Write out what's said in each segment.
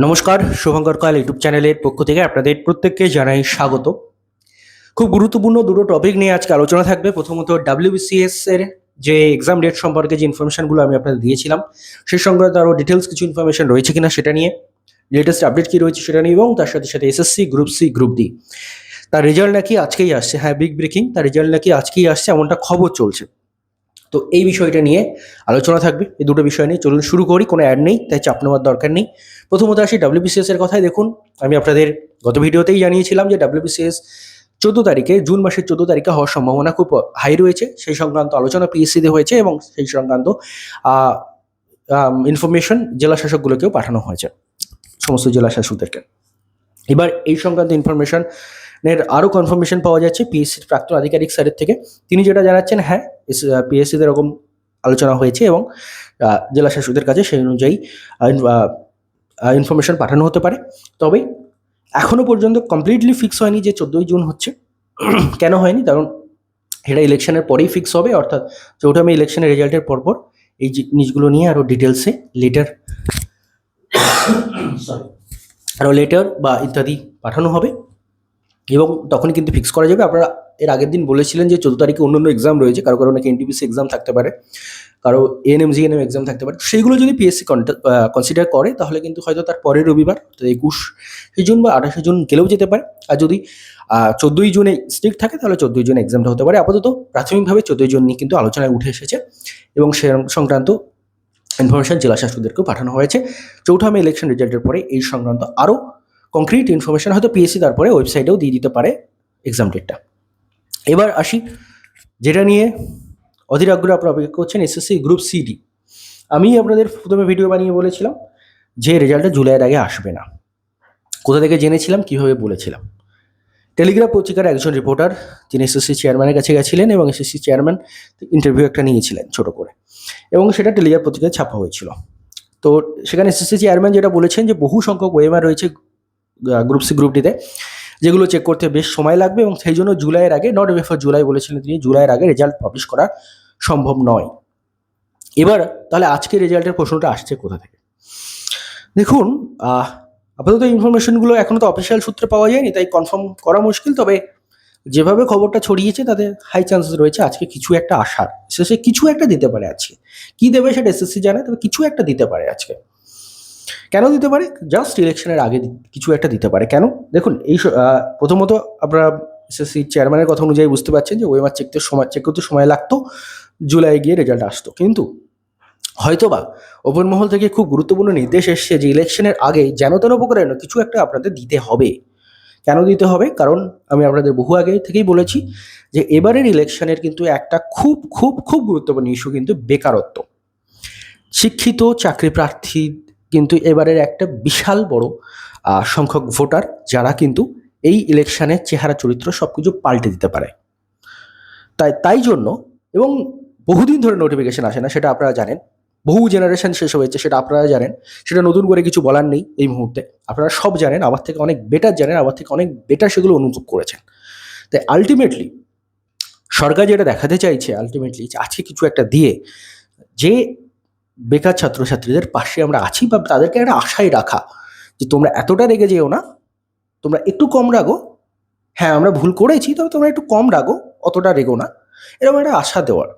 নমস্কার, শুভঙ্কর কয়াল ইউটিউব চ্যানেলের পক্ষ থেকে আপনাদের প্রত্যেককে জানাই স্বাগত। খুব গুরুত্বপূর্ণ দুটো টপিক নিয়ে আজকে আলোচনা থাকবে। প্রথমত WBCS এর যে এক্সাম ডেট সম্পর্কে যে ইনফরমেশনগুলো আমি আপনাদের দিয়েছিলাম, সেই সংক্রান্ত আরও ডিটেলস কিছু ইনফরমেশন রয়েছে কিনা সেটা নিয়ে, লেটেস্ট আপডেট কী রয়েছে সেটা নিয়ে, এবং তার সাথে সাথে SSC group C group D তার রেজাল্ট নাকি আজকেই আসছে। হ্যাঁ, বিগ ব্রেকিং, তার রেজাল্ট নাকি আজকেই আসছে এমনটা খবর চলছে। তো এই বিষয়টা নিয়ে আলোচনা থাকবে। এই দুটো বিষয় নিয়ে চলুন শুরু করি। কোনো অ্যাড নেই, তাই চাপ নেওয়ার দরকার নেই। প্রথমত আসি WBCS এর কথায়। দেখুন, আমি আপনাদের গত ভিডিওতেই জানিয়েছিলাম যে WBCS 14 তারিখে, জুন মাসের 14 তারিখে হওয়ার সম্ভাবনা খুব হাই রয়েছে। সেই সংক্রান্ত আলোচনা PSC-তে হয়েছে এবং সেই সংক্রান্ত ইনফরমেশন জেলা শাসকগুলোকেও পাঠানো হয়েছে, সমস্ত জেলা শাসকদেরকে। এবার এই সংক্রান্ত ইনফরমেশনের আরও কনফার্মেশন পাওয়া যাচ্ছে PSC-র প্রাক্তন আধিকারিক স্যারের থেকে। তিনি যেটা জানাচ্ছেন, হ্যাঁ, PSC-তে এরকম আলোচনা হয়েছে এবং জেলা শাসকদের কাছে সেই অনুযায়ী ইনফরমেশন পাঠানো হতে পারে। তবে এখনও পর্যন্ত কমপ্লিটলি ফিক্স হয়নি যে 14ই জুন হচ্ছে। কেন হয়নি? কারণ এটা ইলেকশনের পরেই ফিক্স হবে, অর্থাৎ 4 মে ইলেকশনের রেজাল্টের পরপর এই জিনিসগুলো নিয়ে আরও ডিটেলসে লেটার বা ইত্যাদি পাঠানো হবে এবং তখনই কিন্তু ফিক্স করা যাবে। আপনারা এর আগের দিন বলেছিলেন যে 14 তারিখে অন্যান্য এক্সাম রয়েছে, কারো কারো নাকি NTPC এক্সাম থাকতে পারে, কারো ANM GNM এক্সাম থাকতে পারে। সেইগুলো যদি PSC কনসিডার করে তাহলে কিন্তু হয়তো তার পরের রবিবার, অর্থাৎ 21শে জুন বা 28শে জুন গেলেও যেতে পারে। আর যদি 14ই জুনে স্ট্রিক্ট থাকে তাহলে 14ই জুনে এক্সামটা হতে পারে। আপাতত প্রাথমিকভাবে 14ই জুন নিয়ে কিন্তু আলোচনায় উঠে এসেছে এবং সে সংক্রান্ত ইনফরমেশন জেলা শাসকদেরকেও পাঠানো হয়েছে। 4 মে ইলেকশন রেজাল্টের পরে এই সংক্রান্ত আরও কংক্রিট ইনফরমেশন হয়তো PSC তারপরে ওয়েবসাইটেও দিয়ে দিতে পারে এক্সাম ডেটটা। এবার আসি যেটা নিয়ে অধীর আগ্রহে আপনারা অপেক্ষা করছেন, SSC গ্রুপ CD। আমি আপনাদের প্রথমে ভিডিও বানিয়ে বলেছিলাম যে রেজাল্টটা জুলাইয়ের আগে আসবে না। কোথা থেকে জেনেছিলাম, কীভাবে বলেছিলাম? টেলিগ্রাফ পত্রিকার একজন রিপোর্টার, যিনি SSC চেয়ারম্যানের কাছে গেছিলেন এবং SSC চেয়ারম্যান ইন্টারভিউ একটা নিয়েছিলেন ছোট করে, এবং সেটা টেলিগ্রাফ পত্রিকায় ছাপা হয়েছিল। তো সেখানে SSC চেয়ারম্যান যেটা বলেছেন যে বহু সংখ্যক ওএমআর রয়েছে গ্রুপ সি গ্রুপ ডিতে, যেগুলো চেক করতে বেশ সময় লাগবে এবং সেই জন্য জুলাইয়ের আগে, নট বিফোর জুলাই বলেছিলেন তিনি, জুলাইয়ের আগে রেজাল্ট পাবলিশ করা সম্ভব নয়। এবার তাহলে আজকে রেজাল্টের প্রশ্নটা আসছে কোথা থেকে? দেখুন, আপাতত ইনফরমেশনগুলো এখনও তো অফিসিয়াল সূত্রে পাওয়া যায়নি, তাই কনফার্ম করা মুশকিল। তবে যেভাবে খবরটা ছড়িয়েছে তাতে হাই চান্সেস রয়েছে আজকে কিছু একটা আসার। শেষে কিছু একটা দিতে পারে আজকে। কী দেবে সেটা SSC জানে, তবে কিছু একটা দিতে পারে আজকে। কেন দিতে পারে? জাস্ট ইলেকশনের আগে কিছু একটা দিতে পারে। কেন? দেখুন, এই প্রথমত আপনারা SSC চেয়ারম্যানের কথা অনুযায়ী বুঝতে পারছেন যে ওএমআর চেক করতে সময় লাগতো, জুলাই গিয়ে রেজাল্ট আসতো। কিন্তু হয়তোবা ওপর মহল থেকে খুব গুরুত্বপূর্ণ নির্দেশ এসছে যে ইলেকশনের আগে যেন তেন প্রকারে কিছু একটা আপনাদের দিতে হবে। কেন দিতে হবে? কারণ আমি আপনাদের বহু আগে থেকেই বলেছি যে এবারের ইলেকশনের কিন্তু একটা খুব খুব খুব গুরুত্বপূর্ণ ইস্যু কিন্তু বেকারত্ব। শিক্ষিত চাকরি প্রার্থী কিন্তু এবারের একটা বিশাল বড় সংখ্যক ভোটার, যারা কিন্তু এই ইলেকশনের চেহারা চরিত্র সব কিছু পাল্টে দিতে পারে। তাই জন্য, এবং বহুদিন ধরে নোটিফিকেশন আসে না, সেটা আপনারা জানেন। বহু জেনারেশন শেষ হয়েছে, সেটা আপনারা জানেন। সেটা নতুন করে কিছু বলার নেই এই মুহূর্তে। আপনারা সব জানেন, আমার থেকে অনেক বেটার জানেন, আমার থেকে অনেক বেটার সেগুলো অনুভব করেছেন। তাই আলটিমেটলি সরকার যেটা দেখাতে চাইছে, আলটিমেটলি আজকে কিছু একটা দিয়ে যে বেকার ছাত্রছাত্রীদের পাশে আমরা আছি, বা তাদেরকে একটা আশায় রাখা যে তোমরা এতটা রেগে যেও না, তোমরা একটু কম রাগো। হ্যাঁ, আমরা ভুল করেছি, তবে তোমরা একটু কম রাগো, অতটা রেগো না, এরকম একটা আশা দেওয়ার।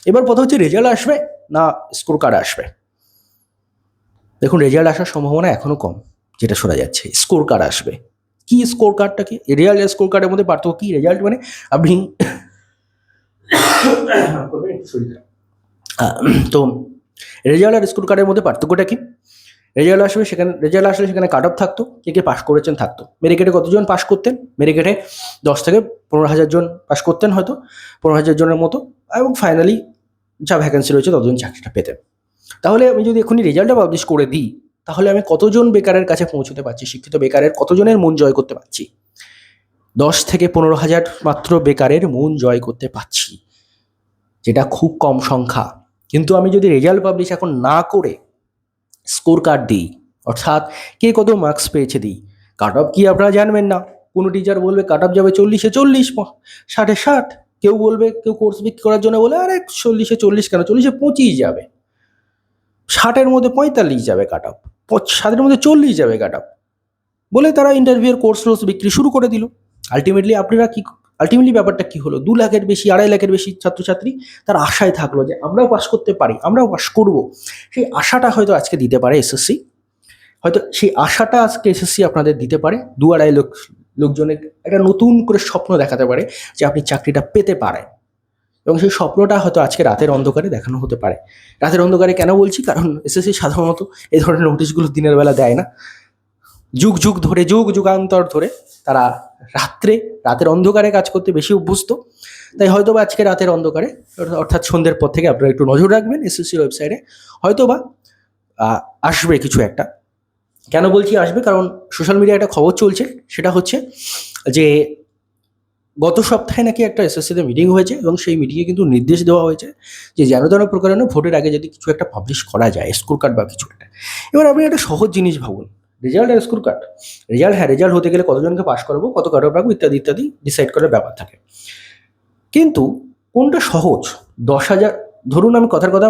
এবার কথা হচ্ছে, রেজাল্ট আসবে না স্কোর কার্ড আসবে? দেখুন, রেজাল্ট আসার সম্ভাবনা এখনও কম, যেটা শোনা যাচ্ছে। স্কোর কার্ড আসবে। কি স্কোর কার্ডটা কি? রেজাল্ট আর স্কোর কার্ডের মধ্যে পার্থক্য কি? রেজাল্ট মানে আপনি তো রেজাল্ট আর স্কোর কার্ডের মধ্যে পার্থক্যটা কি? রেজাল্ট আসলে সেখানে কাট অফ থাকতো, কে পাস করেছেন থাকতো। মেরিকেটে কতজন পাস করতেন? মেরিকেটে 10 থেকে 15,000 জন পাস করতেন, হয়তো 15,000 জনের মতো, এবং ফাইনালি যা ভ্যাকেন্সি রয়েছে ততজন চাকরিটা পেতেন। তাহলে আমি যদি এখনই রেজাল্টটা পাবলিশ করে দিই, তাহলে আমি কতজন বেকারের কাছে পৌঁছতে পারছি? শিক্ষিত বেকারের কতজনের মন জয় করতে পারছি? 10 থেকে 15,000 মাত্র বেকারের মন জয় করতে পারছি, যেটা খুব কম সংখ্যা। কিন্তু আমি যদি রেজাল্ট পাবলিশ এখন না করে স্কোর কার্ড দিই, অর্থাৎ কে কত মার্কস পেয়েছে দিই, কাট অফ কি আপনারা জানবেন না। কোনো টিচার বলবে কাট অফ যাবে 40-এ 40, 60-এ 60। কেউ বলবে, কেউ কোর্স বিক্রি করার জন্য বলে আরে 40-এ 40 কেন, 40-এ 25 যাবে। 60-এর মধ্যে 45 যাবে কাট অফ, 60-এর মধ্যে 40 যাবে কাট অফ, বলে তারা ইন্টারভিউয়ের কোর্স টোর্স বিক্রি শুরু করে দিল। আলটিমেটলি ব্যাপারটা কি হলো, 2 লাখের বেশি 2.5 লাখের বেশি ছাত্রছাত্রী তার আশায় থাকলো যে আমরাও পাস করতে পারি, আমরাও পাস করব। সেই আশাটা হয়তো আজকে দিতে পারে এসএসসি, হয়তো সেই আশাটা আজকে এসএসসি আপনাদের দিতে পারে। 2-2.5 লাখ লোকজনের একটা নতুন করে স্বপ্ন দেখাতে পারে যে আপনি চাকরিটা পেতে পারেন, এবং সেই স্বপ্নটা হয়তো আজকে রাতের অন্ধকারে দেখানো হতে পারে। রাতের অন্ধকারে কেন বলছি, কারণ এসএসসি সাধারণত এই ধরনের নোটিশগুলো দিনের বেলা দেয় না। যুগান্তর ধরে তারা রাতের অন্ধকারে কাজ করতে বেশি অভ্যস্ত। তাই হয়তো বা আজকে রাতের অন্ধকারে, অর্থাৎ সন্ধ্যের পর থেকে আপনারা একটু নজর রাখবেন এসএসসির ওয়েবসাইটে, হয়তো বা আসবে কিছু একটা। কেন বলছি আসবে, কারণ সোশ্যাল মিডিয়ায় একটা খবর চলছে, সেটা হচ্ছে যে গত সপ্তাহে নাকি একটা এসএসসিতে মিটিং হয়েছে, এবং সেই মিটিংয়ে কিন্তু নির্দেশ দেওয়া হয়েছে যে যেন তেন প্রকারে ভোটের আগে যদি কিছু একটা পাবলিশ করা যায়, স্কোর কার্ড বা কিছু একটা। এবার আপনি একটা সহজ জিনিস ভাবুন, রেজাল্ট আর স্কোর কার্ড। রেজাল্ট হতে গেলে কতজনকে পাস করাবো, কত কাট অফ রাখবো, ইত্যাদি ইত্যাদি ডিসাইড করার ব্যাপার থাকে। কিন্তু কোনটা সহজ? 10,000, ধরুন আমি কথার কথা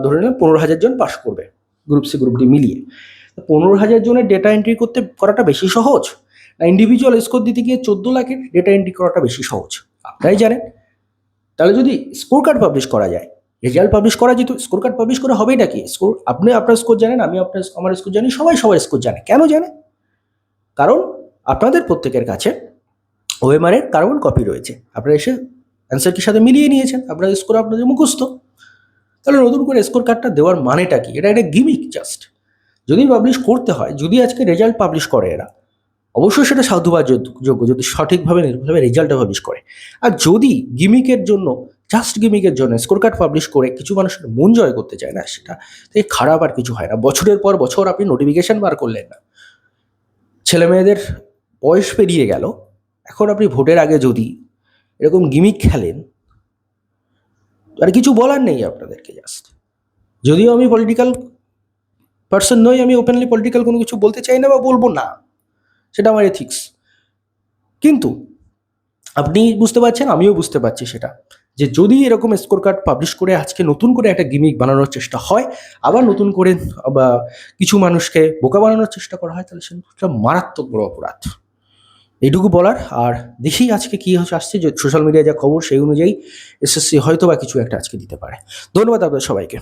ধরে নিলাম 15,000 জন পাস করবে গ্রুপ সি গ্রুপ ডি মিলিয়ে। 15,000 জনের ডেটা এন্ট্রি করাটা বেশি সহজ, না ইন্ডিভিজুয়াল স্কোর দিতে গিয়ে 14 লাখের ডেটা এন্ট্রি করাটা বেশি সহজ? আপনারাই জানেন। তাহলে যদি স্কোর কার্ড পাবলিশ করা যায়, রেজাল্ট পাবলিশ করা যেত, স্কোর কার্ড পাবলিশ করা হবেটা কি? আপনি আপনার স্কোর জানেন, আমি আমার স্কোর জানি, সবাই সবার স্কোর জানে। কেন জানে? কারণ আপনাদের প্রত্যেকের কাছে ওএমআর এর কার্বন কপি রয়েছে, আপনারা এসে অ্যান্সারটির সাথে মিলিয়ে নিয়েছেন, আপনাদের স্কোর আপনাদের মুখস্থ। তাহলে নতুন করে স্কোর কার্ডটা দেওয়ার মানেটা কি? এটা একটা গিমিক জাস্ট। যদি পাবলিশ করতে হয়, যদি আজকে রেজাল্ট পাবলিশ করে এরা, অবশ্যই সেটা সাধুবাদযোগ্য যদি সঠিকভাবে নির্ভুলভাবে রেজাল্টটা পাবলিশ করে। আর যদি গিমিকের জন্য স্কোর কার্ড পাবলিশ করে কিছু মানুষের মন জয় করতে চায় না, সেটা থেকে খারাপ আর কিছু হয় না। বছরের পর বছর আপনি নোটিফিকেশন বার করলেন না, ছেলে মেয়েদের বয়স পেরিয়ে গেল, এখন আপনি ভোটের আগে যদি এরকম গিমিক খেলেন, আর কিছু বলার নেই আপনাদেরকে। জাস্ট, যদিও আমি পলিটিক্যাল পার্সন নই, আমি ওপেনলি পলিটিক্যাল কোনো কিছু বলতে চাই না বা বলবো না, সেটা আমার এথিক্স। কিন্তু আপনি বুঝতে পারছেন, আমিও বুঝতে পারছি সেটা, যে যদি এরকম স্কোর কার্ড পাবলিশ করে আজকে নতুন করে একটা গিমিক বানানোর চেষ্টা হয়, আবার নতুন করে বা কিছু মানুষকে বোকা বানানোর চেষ্টা করা হয়, তাহলে সেটা মারাত্মক বড় অপরাধ। এইটুকু বলার। আর দেখি আজকে কি আসছে, যে সোশ্যাল মিডিয়ায় যা খবর সেই অনুযায়ী এসএসসি হয়তো বা কিছু একটা আজকে দিতে পারে। ধন্যবাদ আপনাদের সবাইকে।